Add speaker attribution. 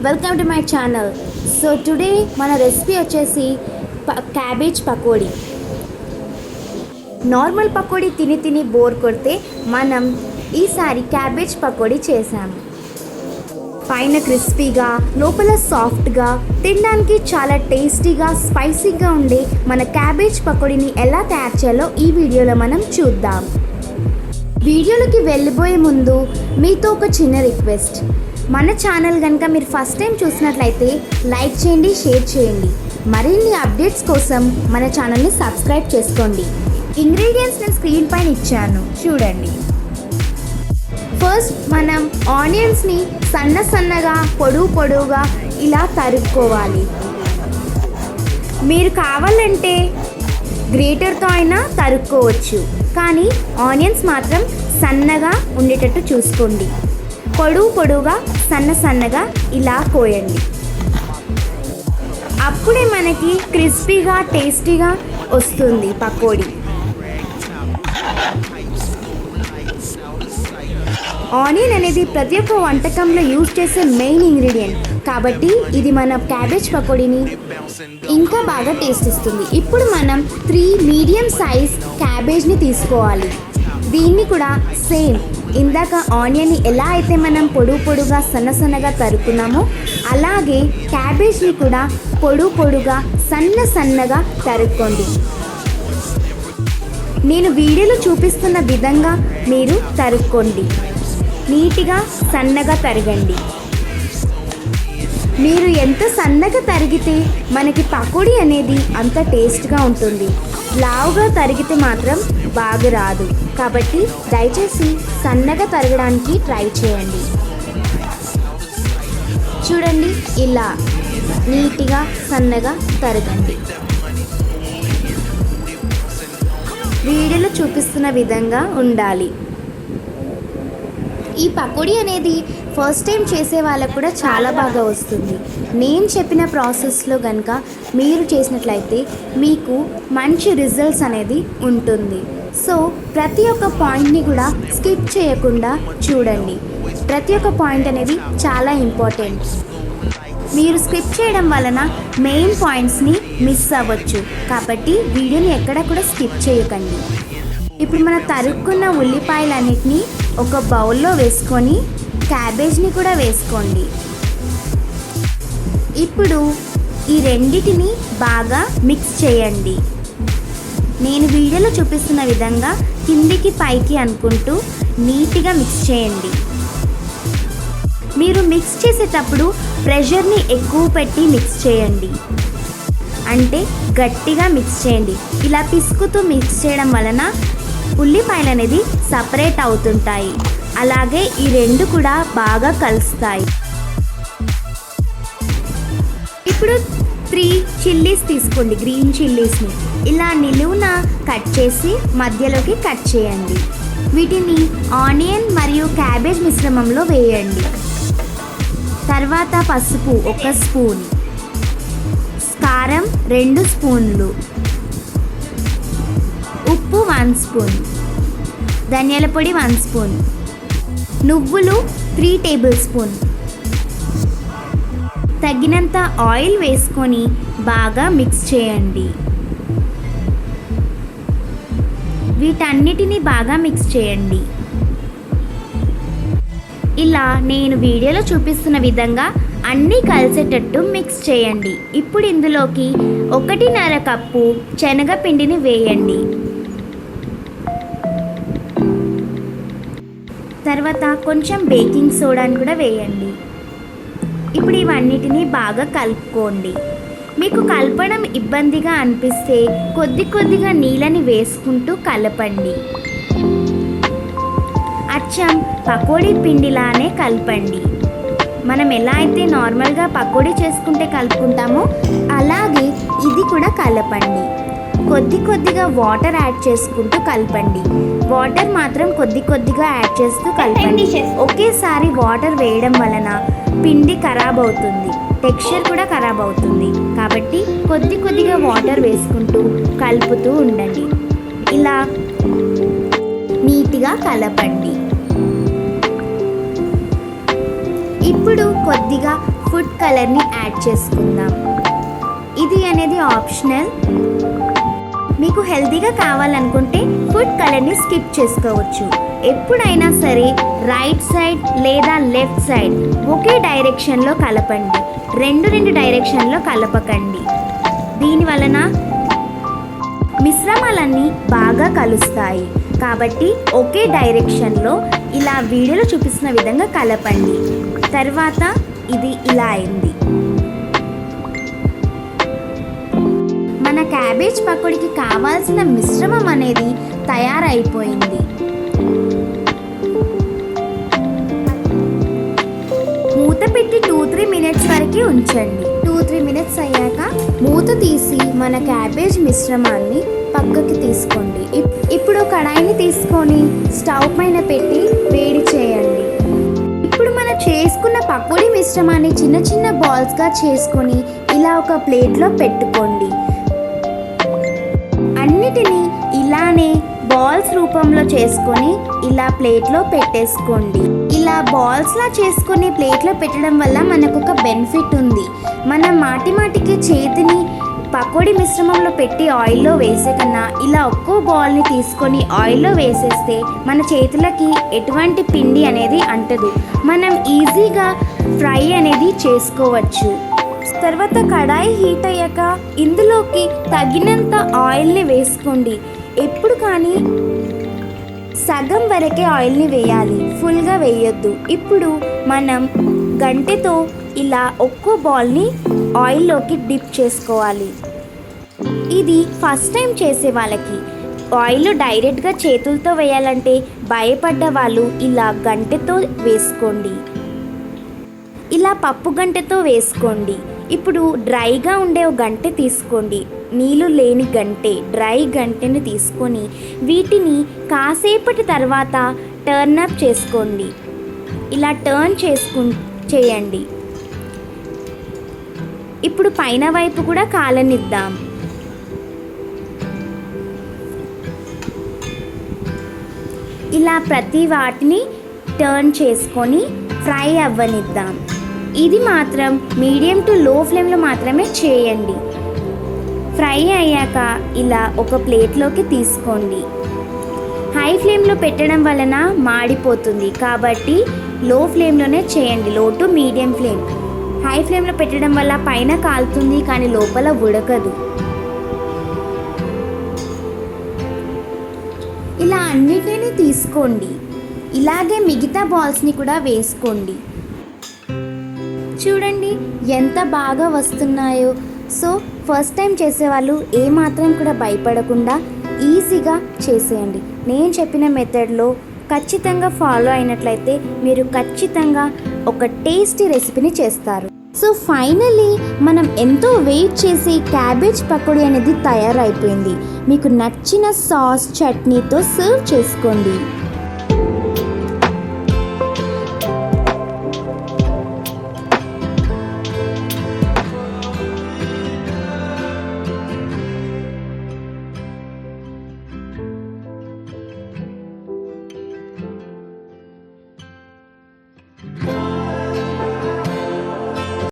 Speaker 1: Welcome to my channel. So today మన recipe వచ్చేసి cabbage pakodi. Normal pakodi తిని తిని బోర్ కొడితే మనం ఈసారి క్యాబేజ్ పకోడీ చేసాము. పైన క్రిస్పీగా లోపల సాఫ్ట్గా తినడానికి చాలా టేస్టీగా స్పైసీగా ఉండే మన క్యాబేజ్ పకోడీని ఎలా తయారు చేయాలో ఈ వీడియోలో మనం చూద్దాం. వీడియోలోకి వెళ్ళిపోయే ముందు మీతో ఒక చిన్న రిక్వెస్ట్. మన ఛానల్ కనుక మీరు ఫస్ట్ టైం చూసినట్లయితే లైక్ చేయండి, షేర్ చేయండి. మరిన్ని అప్డేట్స్ కోసం మన ఛానల్ని సబ్స్క్రైబ్ చేసుకోండి. ఇంగ్రీడియంట్స్ నేను స్క్రీన్ పైన ఇచ్చాను, చూడండి. ఫస్ట్ మనం ఆనియన్స్ని సన్నగా పొడవుగా ఇలా తరుక్కోవాలి. మీరు కావాలంటే గ్రేటర్తో అయినా తరుక్కోవచ్చు, కానీ ఆనియన్స్ మాత్రం సన్నగా ఉండేటట్టు చూసుకోండి. పొడవుగా సన్నగా ఇలా కోయండి. అప్పుడే మనకి క్రిస్పీగా టేస్టీగా వస్తుంది పకోడీ. ఆనియన్ అనేది ప్రతి ఒక్క వంటకంలో యూజ్ చేసే మెయిన్ ఇంగ్రీడియంట్, కాబట్టి ఇది మన క్యాబేజ్ పకోడీని ఇంకా బాగా టేస్ట్ ఇస్తుంది. ఇప్పుడు మనం 3 మీడియం సైజ్ క్యాబేజ్ని తీసుకోవాలి. దీన్ని కూడా సేమ్ ఇందాక ఆనియన్ని ఎలా అయితే మనం పొడుగా సన్నగా తరుక్కున్నామో అలాగే క్యాబేజ్ని కూడా పొడుగా సన్నగా తరుక్కోండి. నేను వీడియోలో చూపిస్తున్న విధంగా మీరు తరుక్కోండి. నీట్గా సన్నగా తరగండి. మీరు ఎంత సన్నగా తరిగితే మనకి పకోడీ అనేది అంత టేస్ట్గా ఉంటుంది. లావుగా తరిగితే మాత్రం బాగా రాదు, కాబట్టి దయచేసి సన్నగా తరగడానికి ట్రై చేయండి. చూడండి, ఇలా నీట్గా సన్నగా తరగండి. వీడియోలో చూపిస్తున్న విధంగా ఉండాలి. ఈ పకోడీ అనేది ఫస్ట్ టైం చేసే వాళ్ళకు కూడా చాలా బాగా వస్తుంది. నేను చెప్పిన ప్రాసెస్లో కనుక మీరు చేసినట్లయితే మీకు మంచి రిజల్ట్స్ అనేది ఉంటుంది. సో ప్రతి ఒక్క పాయింట్ని కూడా స్కిప్ చేయకుండా చూడండి. ప్రతి ఒక్క పాయింట్ అనేది చాలా ఇంపార్టెంట్. మీరు స్కిప్ చేయడం వలన మెయిన్ పాయింట్స్ని మిస్ అవ్వచ్చు, కాబట్టి వీడియోని ఎక్కడ కూడా స్కిప్ చేయకండి. ఇప్పుడు మన తరుక్కున్న ఉల్లిపాయలన్నిటినీ ఒక బౌల్లో వేసుకొని క్యాబేజ్ని కూడా వేసుకోండి. ఇప్పుడు ఈ రెండిటిని బాగా మిక్స్ చేయండి. నేను వీడియోలో చూపిస్తున్న విధంగా కిందికి పైకి అనుకుంటూ నీట్గా మిక్స్ చేయండి. మీరు మిక్స్ చేసేటప్పుడు ప్రెషర్ని ఎక్కువ పెట్టి మిక్స్ చేయండి, అంటే గట్టిగా మిక్స్ చేయండి. ఇలా పిసుకుతూ మిక్స్ చేయడం వలన ఉల్లిపాయలు అనేది సపరేట్ అవుతుంటాయి, అలాగే ఈ రెండు కూడా బాగా కలుస్తాయి. ఇప్పుడు 3 చిల్లీస్ తీసుకోండి, గ్రీన్ చిల్లీస్ని ఇలా నిలువున కట్ చేసి మధ్యలోకి కట్ చేయండి. వీటిని ఆనియన్ మరియు క్యాబేజ్ మిశ్రమంలో వేయండి. తర్వాత పసుపు 1 స్పూన్, కారం 2 స్పూన్లు, ఉప్పు 1 స్పూన్, ధనియాల పొడి 1 స్పూన్, నువ్వులు 3 టేబుల్ స్పూన్, తగినంత ఆయిల్ వేసుకొని బాగా మిక్స్ చేయండి. వీటన్నిటిని బాగా మిక్స్ చేయండి. ఇలా నేను వీడియోలో చూపిస్తున్న విధంగా అన్నీ కలిసేటట్టు మిక్స్ చేయండి. ఇప్పుడు ఇందులోకి 1.5 కప్పు శనగపిండిని వేయండి. తర్వాత కొంచెం బేకింగ్ సోడాని కూడా వేయండి. ఇప్పుడు ఇవన్నిటిని బాగా కలుపుకోండి. మీకు కలపడం ఇబ్బందిగా అనిపిస్తే కొద్దిగా నీళ్ళని వేసుకుంటూ కలపండి. అచ్చం పకోడీ పిండిలానే కలపండి. మనం ఎలా అయితే నార్మల్గా పకోడీ చేసుకుంటే కలుపుకుంటామో అలాగే ఇది కూడా కలపండి. కొద్దిగా వాటర్ యాడ్ చేసుకుంటూ కలపండి. వాటర్ మాత్రం కొద్దిగా యాడ్ చేస్తూ కలపండి. ఒకేసారి వాటర్ వేయడం వలన పిండి ఖరాబ్ అవుతుంది, టెక్స్చర్ కూడా ఖరాబ్ అవుతుంది. కాబట్టి కొద్దిగా వాటర్ వేసుకుంటూ కలుపుతూ ఉండండి. ఇలా నీట్గా కలపండి. ఇప్పుడు కొద్దిగా ఫుడ్ కలర్ని యాడ్ చేసుకుందాం. ఇది అనేది ఆప్షనల్. మీకు హెల్తీగా కావాలనుకుంటే ఫుడ్ కలర్ని స్కిప్ చేసుకోవచ్చు. ఎప్పుడైనా సరే రైట్ సైడ్ లేదా లెఫ్ట్ సైడ్ ఒకే డైరెక్షన్లో కలపండి. రెండు డైరెక్షన్లో కలపకండి. దీని వలన మిశ్రమాలన్నీ బాగా కలుస్తాయి. కాబట్టి ఒకే డైరెక్షన్లో ఇలా వీడియోలో చూపిస్తున్న విధంగా కలపండి. తర్వాత ఇది ఇలా అయింది. మన క్యాబేజ్ పకోడీకి కావాల్సిన మిశ్రమం అనేది తయారైపోయింది. మూత పెట్టి 2-3 మినిట్స్ వరకు ఉంచండి. 2-3 మినిట్స్ అయ్యాక మూత తీసి మన క్యాబేజ్ మిశ్రమాన్ని పక్కకి తీసుకోండి. ఇప్పుడు కడాయిని తీసుకొని స్టవ్ పైన పెట్టి వేడి చేయండి. ఇప్పుడు మనం చేసుకున్న పకోడీ మిశ్రమాన్ని చిన్న చిన్న బాల్స్గా చేసుకొని ఇలా ఒక ప్లేట్లో పెట్టుకోండి. అన్నిటినీ ఇలానే బాల్స్ రూపంలో చేసుకొని ఇలా ప్లేట్లో పెట్టేసుకోండి. ఇలా బాల్స్లా చేసుకొని ప్లేట్లో పెట్టడం వల్ల మనకు ఒక బెనిఫిట్ ఉంది. మనం మాటికి చేతిని పకోడీ మిశ్రమంలో పెట్టి ఆయిల్లో వేసే కన్నా ఇలా ఒక్కో బాల్ని తీసుకొని ఆయిల్లో వేసేస్తే మన చేతులకి ఎటువంటి పిండి అనేది అంటదు. మనం ఈజీగా ఫ్రై అనేది చేసుకోవచ్చు. తర్వాత కడాయి హీట్ అయ్యాక ఇందులోకి తగినంత ఆయిల్ని వేసుకోండి. ఎప్పుడు కానీ సగం వరకే ఆయిల్ని వేయాలి, ఫుల్గా వేయొద్దు. ఇప్పుడు మనం గంటెతో ఇలా ఒక్కో బాల్ని ఆయిల్లోకి డిప్ చేసుకోవాలి. ఇది ఫస్ట్ టైం చేసే వాళ్ళకి. ఆయిల్ డైరెక్ట్గా చేతులతో వేయాలంటే భయపడ్డ వాళ్ళు ఇలా గంటెతో వేసుకోండి. ఇలా పప్పు గంటెతో వేసుకోండి. ఇప్పుడు డ్రైగా ఉండే ఒక గంటె తీసుకోండి. నీళ్ళు లేని గంటె, డ్రై గంటెని తీసుకొని వీటిని కాసేపటి తర్వాత టర్న్ అప్ చేసుకోండి. ఇలా టర్న్ చేయండి. ఇప్పుడు పైన వైపు కూడా కాలనిద్దాం. ఇలా ప్రతి వాటిని టర్న్ చేసుకొని ఫ్రై అవ్వనిద్దాం. ఇది మాత్రం మీడియం టు లో ఫ్లేమ్లో మాత్రమే చేయండి. ఫ్రై అయ్యాక ఇలా ఒక ప్లేట్లోకి తీసుకోండి. హై ఫ్లేమ్లో పెట్టడం వలన మాడిపోతుంది. కాబట్టి లో ఫ్లేమ్లోనే చేయండి. లో టు మీడియం ఫ్లేమ్. హై ఫ్లేమ్లో పెట్టడం వల్ల పైన కాలుతుంది కానీ లోపల ఉడకదు. ఇలా అన్నిటినీ తీసుకోండి. ఇలాగే మిగతా బాల్స్ని కూడా వేసుకోండి. చూడండి ఎంత బాగా వస్తున్నాయో. సో ఫస్ట్ టైం చేసేవాళ్ళు ఏమాత్రం కూడా భయపడకుండా ఈజీగా చేసేయండి. నేను చెప్పిన మెథడ్లో ఖచ్చితంగా ఫాలో అయినట్లయితే మీరు ఖచ్చితంగా ఒక టేస్టీ రెసిపీని చేస్తారు. సో ఫైనల్లీ మనం ఎంతో వెయిట్ చేసి క్యాబేజ్ పకోడీ అనేది తయారైపోయింది. మీకు నచ్చిన సాస్ చట్నీతో సర్వ్ చేసుకోండి.